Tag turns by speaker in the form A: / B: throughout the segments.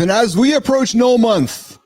A: And as we approach no month,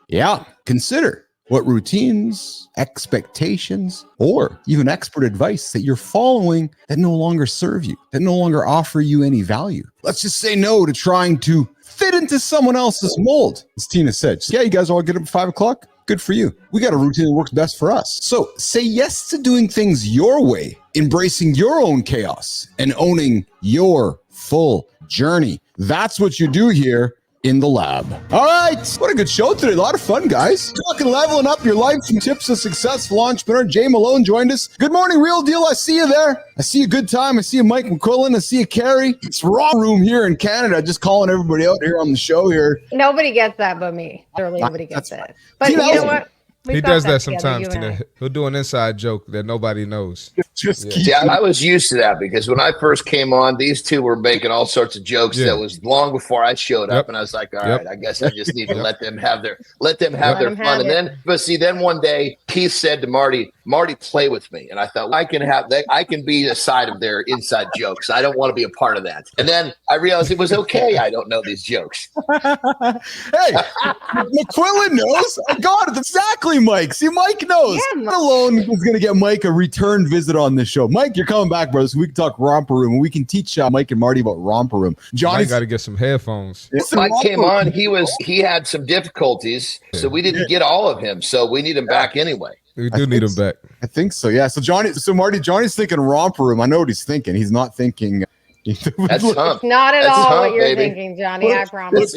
A: consider what routines, expectations, or even expert advice that you're following that no longer serve you, that no longer offer you any value. Let's just say no to trying to fit into someone else's mold. As Tina said, you guys all get up at 5 o'clock? Good for you. We got a routine that works best for us. So say yes to doing things your way, embracing your own chaos, and owning your full journey. That's what you do here in the lab. All right, what a good show today. A lot of fun, guys. Talking leveling up your life from tips to successful entrepreneur. Jay Malone joined us. Good morning, Real Deal. I see you there. I see a good time. I see you, Mike McQuillan. I see you, Carrie. It's Raw Room here in Canada. Just calling everybody out here on the show here.
B: Nobody gets that but me. Literally nobody gets it. But
A: Tina,
B: you know what?
C: He does that sometimes, Tina. He'll do an inside joke that nobody knows.
D: I was used to that because when I first came on, these two were making all sorts of jokes that was long before I showed up, and I was like, all right, I guess I just need to let them have their fun. And then one day Keith said to Marty, play with me. And I thought, well, I can be a side of their inside jokes. I don't want to be a part of that. And then I realized it was okay. I don't know these jokes.
A: Hey, McQuillan knows. I got it. Exactly, Mike. See, Mike knows. Yeah, Malone is going to get Mike a return visit on this show. Mike, you're coming back, brother, so we can talk Romper Room, and we can teach Mike and Marty about Romper Room. Johnny's
C: got to get some headphones.
D: Mike came on. He had some difficulties, so we didn't get all of him. So we need him back anyway.
C: We do need him back.
A: I think so. Yeah. So Marty, Johnny's thinking Romper Room. I know what he's thinking. He's not thinking.
D: That's hump.
B: Not at
D: That's
B: all
D: hump,
B: what you're
D: baby.
B: thinking, Johnny. I promise.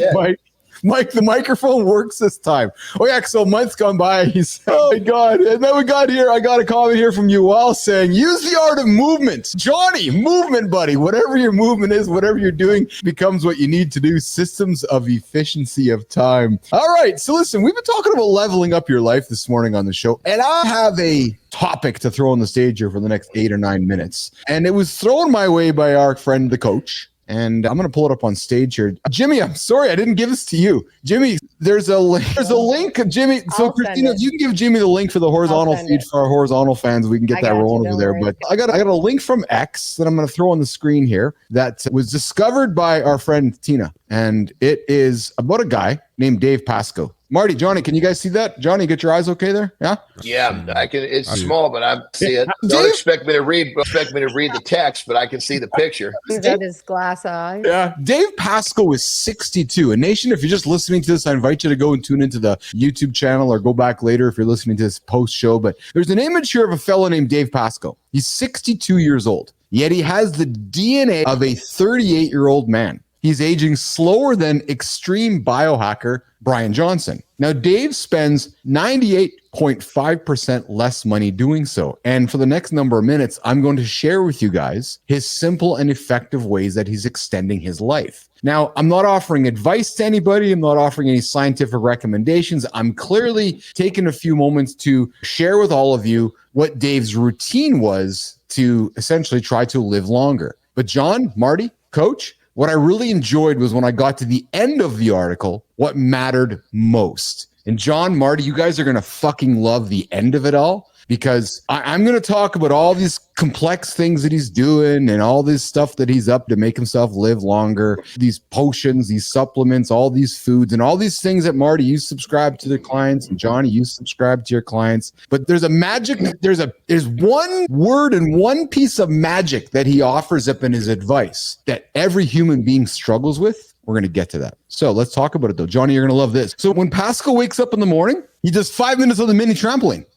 A: Mike, the microphone works this time. Oh yeah, so a month's gone by. He's, oh my God. And then I got a comment here from Yuval saying, use the art of movement. Johnny, movement, buddy. Whatever your movement is, whatever you're doing becomes what you need to do. Systems of efficiency of time. All right. So listen, we've been talking about leveling up your life this morning on the show. And I have a topic to throw on the stage here for the next 8 or 9 minutes. And it was thrown my way by our friend, the coach. And I'm going to pull it up on stage here. Jimmy, I'm sorry, I didn't give this to you. Jimmy, there's a link, Jimmy. So Christina, if you can give Jimmy the link for the horizontal feed for our horizontal fans, we can get that rolling over there. But I got a link from X that I'm going to throw on the screen here that was discovered by our friend Tina. And it is about a guy named Dave Pascoe. Marty, Johnny, can you guys see that? Johnny, get your eyes okay there? Yeah?
D: Yeah, I can. It's small, but I see it. Don't expect me to read the text, but I can see the picture.
B: He's got his glass eye.
A: Yeah. Dave Pascoe is 62. And Nation, if you're just listening to this, I invite you to go and tune into the YouTube channel or go back later if you're listening to this post-show. But there's an image here of a fellow named Dave Pascoe. He's 62 years old, yet he has the DNA of a 38-year-old man. He's aging slower than extreme biohacker Brian Johnson. Now, Dave spends 98.5% less money doing so. And for the next number of minutes, I'm going to share with you guys his simple and effective ways that he's extending his life. Now, I'm not offering advice to anybody. I'm not offering any scientific recommendations. I'm clearly taking a few moments to share with all of you what Dave's routine was to essentially try to live longer. But John, Marty, Coach, what I really enjoyed was when I got to the end of the article, what mattered most. And John, Marty, you guys are going to fucking love the end of it all, because I'm going to talk about all these complex things that he's doing and all this stuff that he's up to make himself live longer, these potions, these supplements, all these foods, and all these things that Marty, you subscribe to the clients, and Johnny, you subscribe to your clients. But there's a magic, there's one word and one piece of magic that he offers up in his advice that every human being struggles with. We're going to get to that. So let's talk about it though. Johnny, you're going to love this. So when Pascoe wakes up in the morning, he does 5 minutes on the mini trampoline.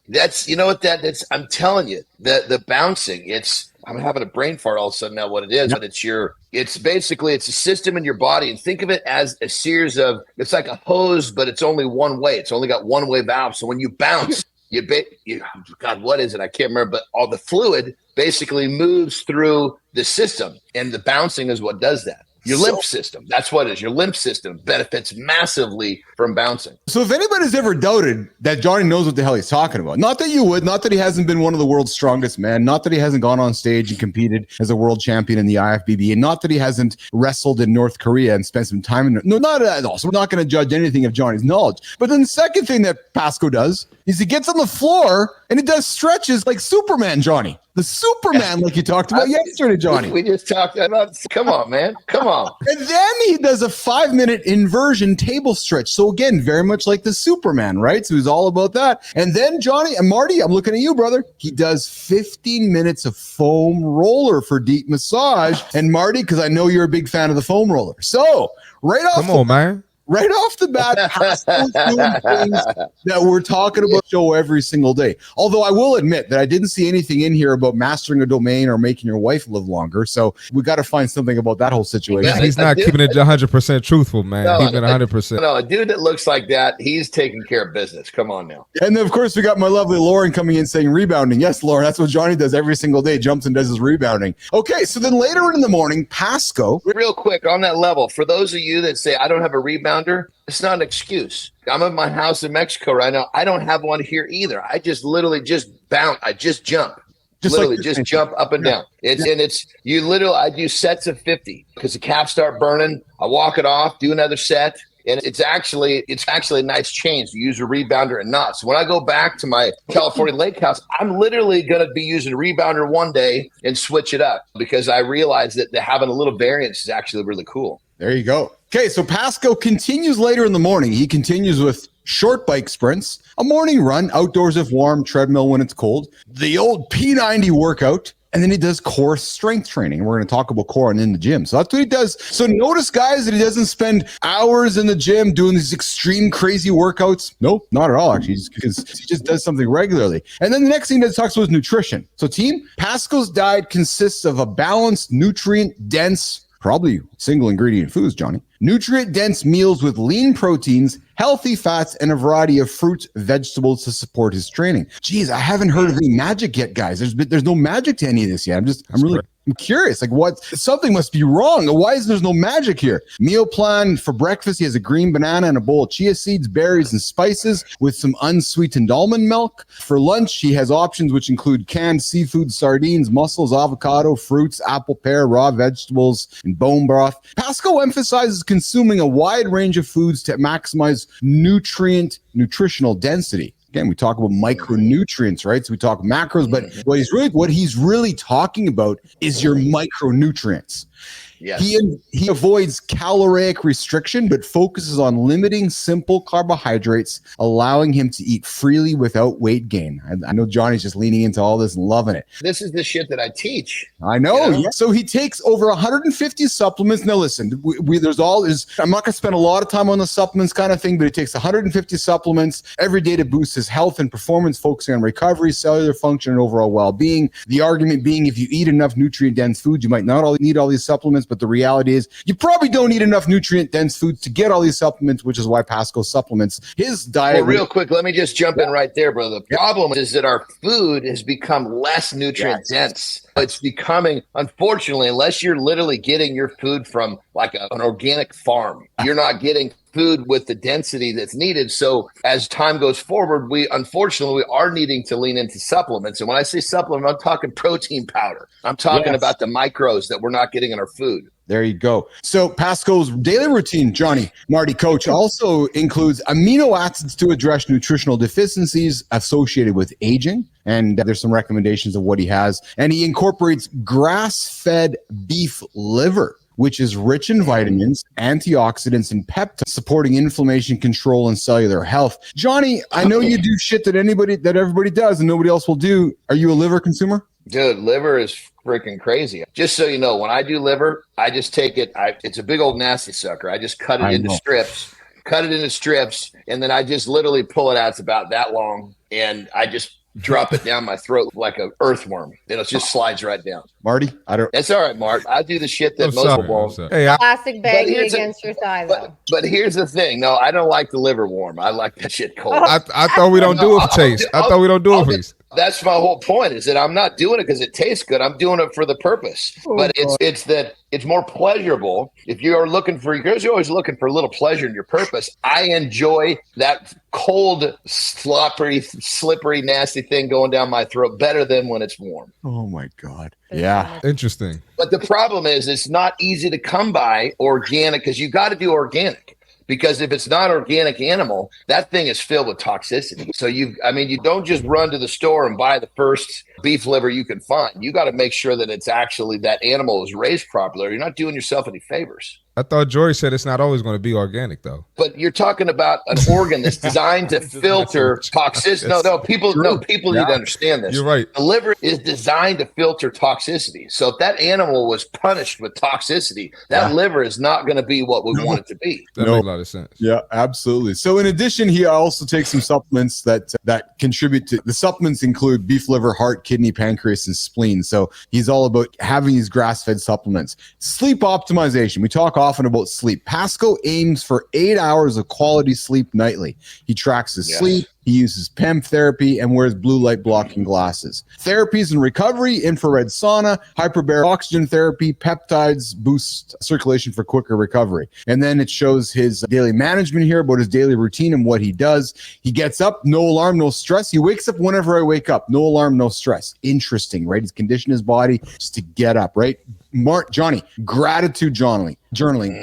D: I'm telling you, the bouncing, I'm having a brain fart all of a sudden now what it is, but it's basically a system in your body, and think of it as a series of, it's like a hose, but it's only one way. It's only got one way valve. So when you bounce, God, what is it? I can't remember, but all the fluid basically moves through the system, and the bouncing is what does that. Your lymph system. That's what it is. Your lymph system benefits massively from bouncing.
A: So if anybody's ever doubted that Johnny knows what the hell he's talking about, not that you would, not that he hasn't been one of the world's strongest men, not that he hasn't gone on stage and competed as a world champion in the IFBB, and not that he hasn't wrestled in North Korea and spent some time in, no, not at all. So we're not going to judge anything of Johnny's knowledge. But then the second thing that Pascoe does is he gets on the floor And it does stretches like Superman, Johnny. The Superman, like you talked about yesterday, Johnny.
D: We just talked about, come on, man. Come on.
A: And then he does a 5-minute inversion table stretch. So again, very much like the Superman, right? So he's all about that. And then Johnny and Marty, I'm looking at you, brother. He does 15 minutes of foam roller for deep massage. And Marty, because I know you're a big fan of the foam roller. So right off
C: man.
A: Right off the bat, Pasco's doing things that we're talking about show every single day. Although I will admit that I didn't see anything in here about mastering a domain or making your wife live longer. So we got to find something about that whole situation.
C: He's not keeping it 100% truthful, man. Keeping it 100%.
D: No, a dude that looks like that, he's taking care of business. Come on now.
A: And then, of course, we got my lovely Lauren coming in saying rebounding. Yes, Lauren, that's what Johnny does every single day. Jumps and does his rebounding. Okay, so then later in the morning, Pascoe.
D: Real quick on that level, for those of you that say, I don't have a rebounder, it's not an excuse. I'm at my house in Mexico right now. I don't have one here either. I just literally just bounce. I just jump. Just jump up and down. I do sets of 50 because the calves start burning. I walk it off, do another set. And it's actually a nice change to use a rebounder and not. So when I go back to my California lake house, I'm literally going to be using a rebounder one day and switch it up because I realize that having a little variance is actually really cool.
A: There you go. Okay, so Pascoe continues later in the morning. He continues with short bike sprints, a morning run, outdoors if warm, treadmill when it's cold, the old P90 workout, and then he does core strength training. We're going to talk about core and in the gym. So that's what he does. So notice, guys, that he doesn't spend hours in the gym doing these extreme, crazy workouts. Nope, not at all, actually, because he just does something regularly. And then the next thing that talks about is nutrition. So team, Pascoe's diet consists of a balanced, nutrient-dense, probably single ingredient foods, Johnny. Nutrient-dense meals with lean proteins, healthy fats, and a variety of fruits, vegetables to support his training. Geez, I haven't heard of any magic yet, guys. There's no magic to any of this yet. I'm curious. Like, something must be wrong. Why is there no magic here? Meal plan for breakfast. He has a green banana and a bowl of chia seeds, berries, and spices with some unsweetened almond milk. For lunch, he has options which include canned seafood, sardines, mussels, avocado, fruits, apple, pear, raw vegetables, and bone broth. Pascoe emphasizes consuming a wide range of foods to maximize nutritional density. Again, we talk about micronutrients, right? So we talk macros, but what he's really talking about is your micronutrients. Yes. He avoids caloric restriction, but focuses on limiting simple carbohydrates, allowing him to eat freely without weight gain. I know Johnny's just leaning into all this and loving it.
D: This is the shit that I teach.
A: I know. Yeah. So he takes over 150 supplements. Now listen, I'm not going to spend a lot of time on the supplements kind of thing, but he takes 150 supplements every day to boost his health and performance, focusing on recovery, cellular function, and overall well-being. The argument being, if you eat enough nutrient-dense food, you might not need all these supplements, but the reality is you probably don't eat enough nutrient-dense foods to get all these supplements, which is why Pascoe supplements his diet.
D: Well, real quick, let me just jump in right there, brother. The problem is that our food has become less nutrient-dense. It's becoming, unfortunately, unless you're literally getting your food from like an organic farm, you're not getting food with the density that's needed. So as time goes forward, we are needing to lean into supplements. And when I say supplement, I'm talking protein powder. I'm talking about the micros that we're not getting in our food.
A: There you go. So Pascoe's daily routine, Johnny, Marty, coach, also includes amino acids to address nutritional deficiencies associated with aging. And there's some recommendations of what he has. And he incorporates grass-fed beef liver, which is rich in vitamins, antioxidants, and peptides, supporting inflammation control and cellular health. Johnny, I know you do shit that everybody does and nobody else will do. Are you a liver consumer?
D: Dude, liver is freaking crazy. Just so you know, when I do liver, I just take it. It's a big old nasty sucker. I just cut it into strips, and then I just literally pull it out. It's about that long, and I just drop it down my throat like an earthworm. It just slides right down.
A: Marty,
D: That's all right, Mark. I do the shit that most people won't.
B: Plastic baggie against your thigh, though.
D: But here's the thing. No, I don't like the liver warm. I like that shit cold.
C: I thought we don't do it for taste. I thought we don't do it for taste.
D: That's my whole point, is that I'm not doing it because it tastes good. I'm doing it for the purpose. But it's that it's more pleasurable. If you're always looking for a little pleasure in your purpose. I enjoy that cold, slippery, nasty thing going down my throat better than when it's warm.
A: Oh my God. Yeah.
C: Interesting.
D: But the problem is it's not easy to come by organic, because you got to do organic. because if it's not organic animal, that thing is filled with toxicity. So you don't just run to the store and buy the first beef liver you can find. You got to make sure that it's actually that animal is raised properly, or you're not doing yourself any favors.
C: I thought Jory said it's not always going to be organic, though.
D: But you're talking about an organ that's designed to filter toxicity. No, people need to understand this.
C: You're right.
D: The liver is designed to filter toxicity. So if that animal was punished with toxicity, that liver is not going to be what we want it to be.
C: That makes a lot of sense.
A: Yeah, absolutely. So in addition, he also takes some supplements that contribute to, the supplements include beef liver, heart, kidney, pancreas, and spleen. So he's all about having these grass-fed supplements. Sleep optimization. We talk often about sleep. Pascoe aims for 8 hours of quality sleep nightly. He tracks his sleep. He uses PEM therapy and wears blue light blocking glasses. Therapies in recovery, infrared sauna, hyperbaric oxygen therapy, peptides boost circulation for quicker recovery. And then it shows his daily management here about his daily routine and what he does. He gets up, no alarm, no stress. He wakes up whenever I wake up. No alarm, no stress. Interesting, right? He's conditioned his body just to get up, right? Johnny, gratitude journaling.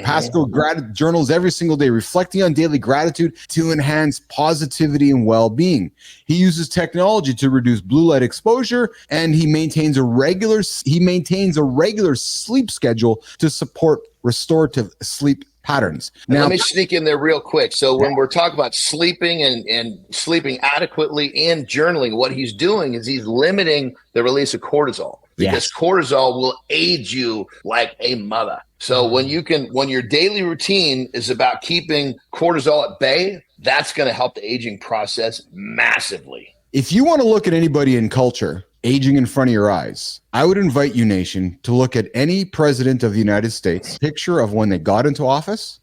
A: Pascoe journals every single day, reflecting on daily gratitude to enhance positivity and well-being. He uses technology to reduce blue light exposure, and he maintains a regular sleep schedule to support restorative sleep patterns.
D: Now, let me sneak in there real quick. So when we're talking about sleeping and sleeping adequately and journaling, what he's doing is he's limiting the release of cortisol. Because cortisol will age you like a mother. So when your daily routine is about keeping cortisol at bay, that's going to help the aging process massively.
A: If you want to look at anybody in culture aging in front of your eyes, I would invite you, nation, to look at any president of the United States, picture of when they got into office.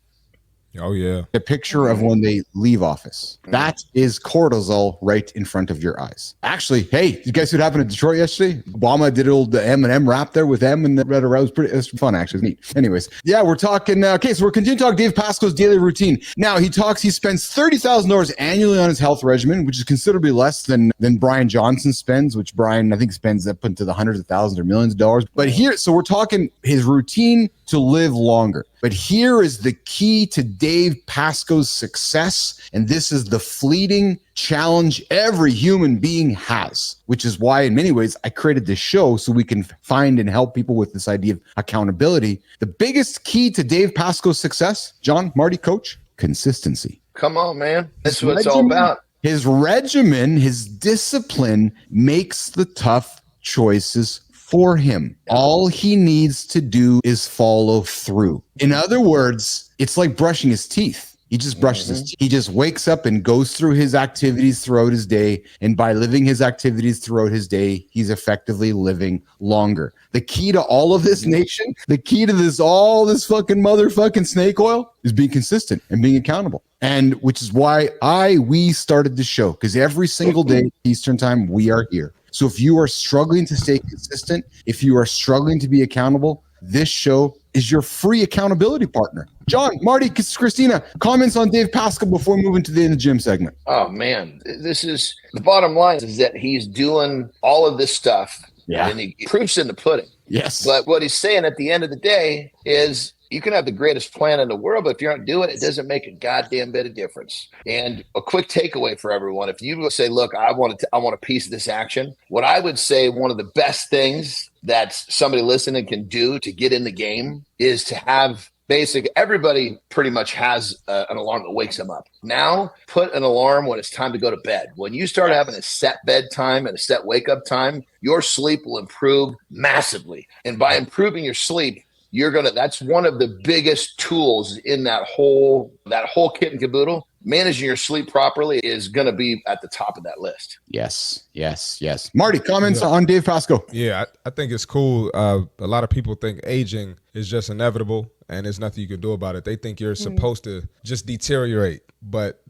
C: Oh, yeah.
A: A picture of when they leave office. That is cortisol right in front of your eyes. Actually, hey, you guys see what happened in Detroit yesterday? Obama did old Eminem rap there with M and the Red Arouse. It was fun, actually. It was neat. Anyways, yeah, we're talking. Okay, so we're continuing to talk Dave Pascoe's daily routine. Now, he spends $30,000 annually on his health regimen, which is considerably less than Brian Johnson spends, which Brian, I think, spends up into the hundreds of thousands or millions of dollars. But here, so we're talking his routine to live longer. But here is the key to Dave Pascoe's success, and this is the fleeting challenge every human being has, which is why, in many ways, I created this show so we can find and help people with this idea of accountability. The biggest key to Dave Pascoe's success, John, Marty, Coach, consistency.
D: Come on, man. That's what it's all about.
A: His regimen, his discipline makes the tough choices for him. All he needs to do is follow through. In other words, it's like brushing his teeth. He just brushes his teeth. He just wakes up and goes through his activities throughout his day. And by living his activities throughout his day, he's effectively living longer. The key to all of this, nation, the key to all this fucking motherfucking snake oil is being consistent and being accountable. And which is why we started the show, because every single day, Eastern time, we are here. So if you are struggling to stay consistent, if you are struggling to be accountable, this show is your free accountability partner. John, Marty, Christina, comments on Dave Pascoe before moving to the In the Gym segment.
D: Oh, man. This is the bottom line is that he's doing all of this stuff.
A: Yeah.
D: And he proofs in the pudding.
A: Yes.
D: But what he's saying at the end of the day is you can have the greatest plan in the world, but if you're not doing it, it doesn't make a goddamn bit of difference. And a quick takeaway for everyone, if you say, look, I want a piece of this action, what I would say one of the best things that somebody listening can do to get in the game is to have everybody pretty much has an alarm that wakes them up. Now, put an alarm when it's time to go to bed. When you start having a set bedtime and a set wake up time, your sleep will improve massively. And by improving your sleep, that's one of the biggest tools in that whole kit and caboodle. Managing your sleep properly is going to be at the top of that list.
A: Yes. Marty, comments on Dave Pascoe?
C: Yeah, I think it's cool. A lot of people think aging is just inevitable and there's nothing you can do about it. They think you're supposed to just deteriorate. But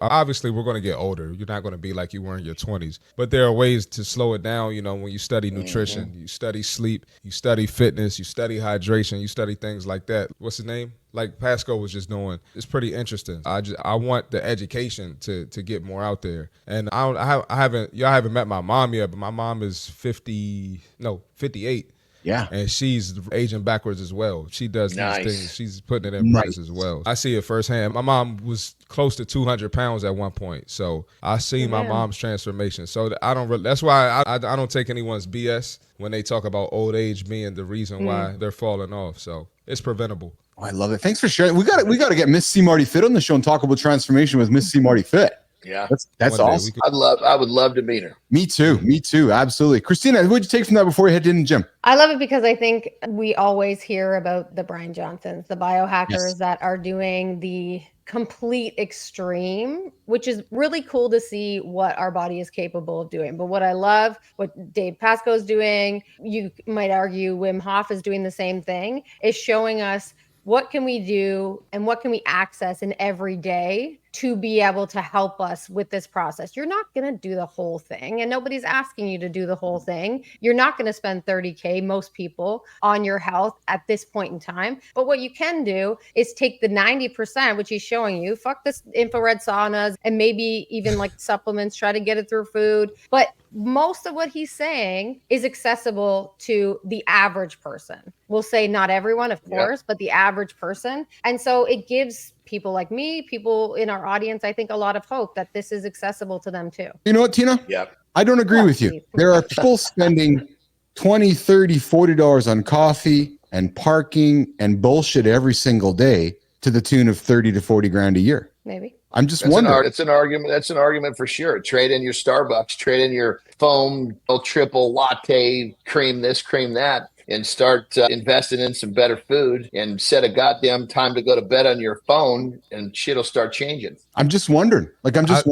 C: obviously we're going to get older. You're not going to be like you were in your 20s. But there are ways to slow it down. You know, when you study nutrition, you study sleep, you study fitness, you study hydration, you study things like that. What's his name? Like Pascoe was just doing. It's pretty interesting. I want the education to get more out there. And y'all haven't met my mom yet, but my mom is 58.
A: Yeah.
C: And she's aging backwards as well. She does these things. She's putting it in practice as well. I see it firsthand. My mom was close to 200 pounds at one point. So I see my mom's transformation. So that's why I don't take anyone's BS when they talk about old age being the reason why they're falling off. So it's preventable.
A: Oh, I love it. Thanks for sharing. We got to get Miss C Marty Fit on the show and talk about transformation with Miss C Marty Fit.
D: Yeah,
A: that's awesome.
D: I would love to meet her.
A: Me too. Absolutely. Christina, what did you take from that before you head in the gym?
B: I love it because I think we always hear about the Brian Johnsons, the biohackers that are doing the complete extreme, which is really cool to see what our body is capable of doing. But what I love, what Dave Pascoe is doing, you might argue Wim Hof is doing the same thing, is showing us what can we do and what can we access in every day to be able to help us with this process. You're not going to do the whole thing, and nobody's asking you to do the whole thing. You're not going to spend $30K, most people, on your health at this point in time. But what you can do is take the 90%, which he's showing you, fuck this infrared saunas and maybe even like supplements, try to get it through food. But most of what he's saying is accessible to the average person. We'll say not everyone, of course, but the average person. And so it gives people like me, people in our audience, I think a lot of hope that this is accessible to them too.
A: You know what, Tina?
D: Yep.
A: I don't agree with you. There are people spending $20, $30, $40 on coffee and parking and bullshit every single day to the tune of 30 to 40 grand a year.
B: Maybe.
A: I'm just wondering.
D: It's an argument. That's an argument for sure. Trade in your Starbucks, trade in your foam, triple latte, cream this, cream that, and start investing in some better food and set a goddamn time to go to bed on your phone, and shit'll start changing.
A: I'm just wondering.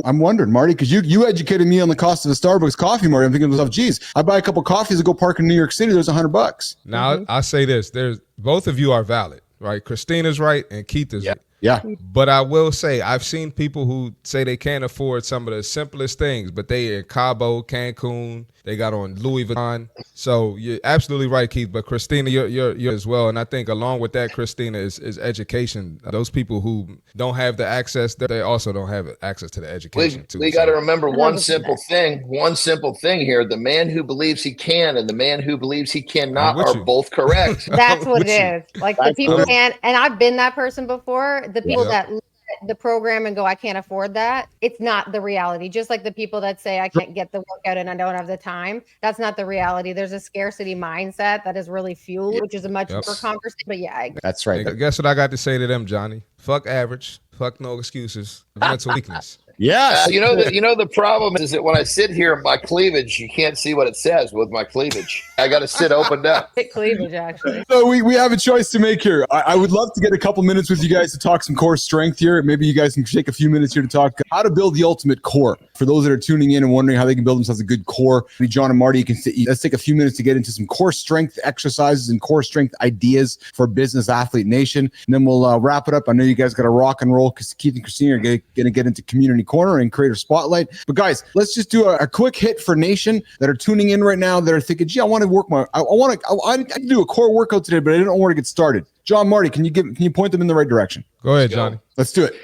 A: I'm wondering, Marty, because you educated me on the cost of a Starbucks coffee, Marty. I'm thinking to myself, geez, I buy a couple coffees and go park in New York City. There's $100.
C: Now, I say this. Both of you are valid, right? Christina's right and Keith is right.
A: Yeah.
C: But I will say, I've seen people who say they can't afford some of the simplest things, but they in Cabo, Cancun, they got on Louis Vuitton. So you're absolutely right, Keith. But Christina, you're as well. And I think along with that, Christina, is education. Those people who don't have the access, they also don't have access to the education too.
D: We got to remember one simple thing here. The man who believes he can and the man who believes he cannot are both correct.
B: That's what it is. Like the people can, and I've been that person before. The people that look at the program and go, I can't afford that. It's not the reality. Just like the people that say, I can't get the workout and I don't have the time. That's not the reality. There's a scarcity mindset that is really fueled, which is a much deeper conversation. But
A: that's right.
C: And guess what I got to say to them, Johnny? Fuck average. Fuck no excuses. Mental weakness.
A: Yes.
D: You know the problem is that when I sit here, my cleavage, you can't see what it says with my cleavage. I got to sit opened up.
B: Cleavage, actually.
A: So we have a choice to make here. I would love to get a couple minutes with you guys to talk some core strength here. Maybe you guys can take a few minutes here to talk how to build the ultimate core. For those that are tuning in and wondering how they can build themselves a good core, John and Marty, let's take a few minutes to get into some core strength exercises and core strength ideas for Business Athlete Nation. And then we'll wrap it up. I know you guys got to rock and roll because Keith and Christina are going to get into Community Corner and Creator Spotlight. But guys, let's just do a quick hit for Nation that are tuning in right now that are thinking, gee, I want to work I can do a core workout today, but I don't know where to get started. John, Marty, can you point them in the right direction?
C: Go ahead, Johnny.
A: Let's do it.